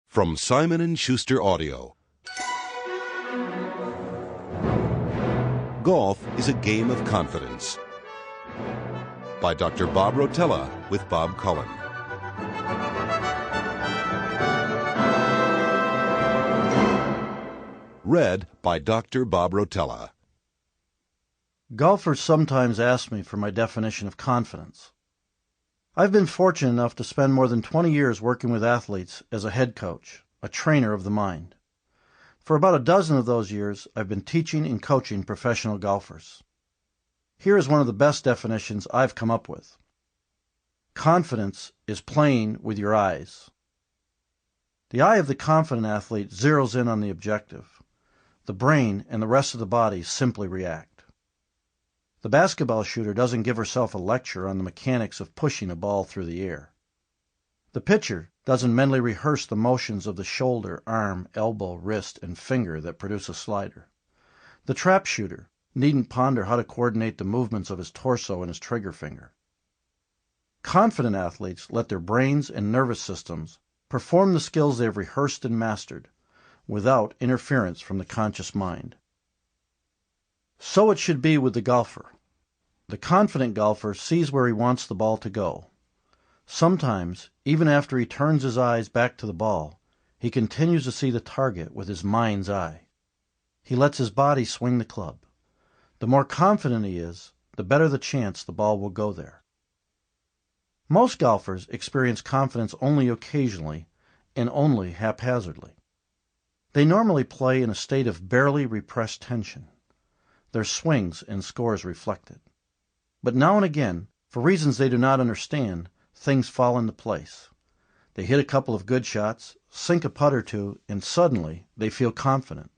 From Simon & Schuster Audio. Golf is a Game of Confidence. By Dr. Bob Rotella with Bob Cullen. Read by Dr. Bob Rotella. Golfers sometimes ask me for my definition of confidence. I've been fortunate enough to spend more than 20 years working with athletes as a head coach, a trainer of the mind. For about a dozen of those years, I've been teaching and coaching professional golfers. Here is one of the best definitions I've come up with. Confidence is playing with your eyes. The eye of the confident athlete zeroes in on the objective. The brain and the rest of the body simply react. The basketball shooter doesn't give herself a lecture on the mechanics of pushing a ball through the air. The pitcher doesn't mentally rehearse the motions of the shoulder, arm, elbow, wrist, and finger that produce a slider. The trap shooter needn't ponder how to coordinate the movements of his torso and his trigger finger. Confident athletes let their brains and nervous systems perform the skills they have rehearsed and mastered without interference from the conscious mind. So it should be with the golfer. The confident golfer sees where he wants the ball to go. Sometimes, even after he turns his eyes back to the ball, he continues to see the target with his mind's eye. He lets his body swing the club. The more confident he is, the better the chance the ball will go there. Most golfers experience confidence only occasionally and only haphazardly. They normally play in a state of barely repressed tension. Their swings and scores reflect it. But now and again, for reasons they do not understand, things fall into place. They hit a couple of good shots, sink a putt or two, and suddenly they feel confident.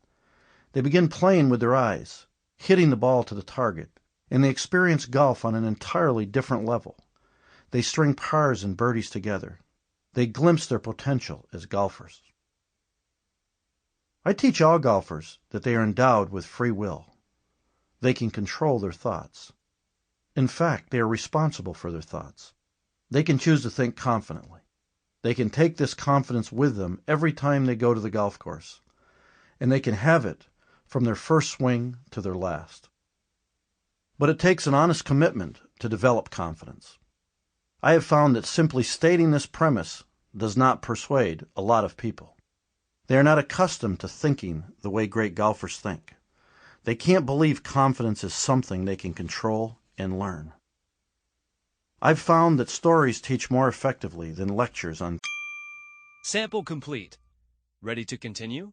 They begin playing with their eyes, hitting the ball to the target, and they experience golf on an entirely different level. They string pars and birdies together. They glimpse their potential as golfers. I teach all golfers that they are endowed with free will. They can control their thoughts. In fact, they are responsible for their thoughts. They can choose to think confidently. They can take this confidence with them every time they go to the golf course, and they can have it from their first swing to their last. But it takes an honest commitment to develop confidence. I have found that simply stating this premise does not persuade a lot of people. They are not accustomed to thinking the way great golfers think. They can't believe confidence is something they can control and learn. I've found that stories teach more effectively than lectures on. Sample complete. Ready to continue?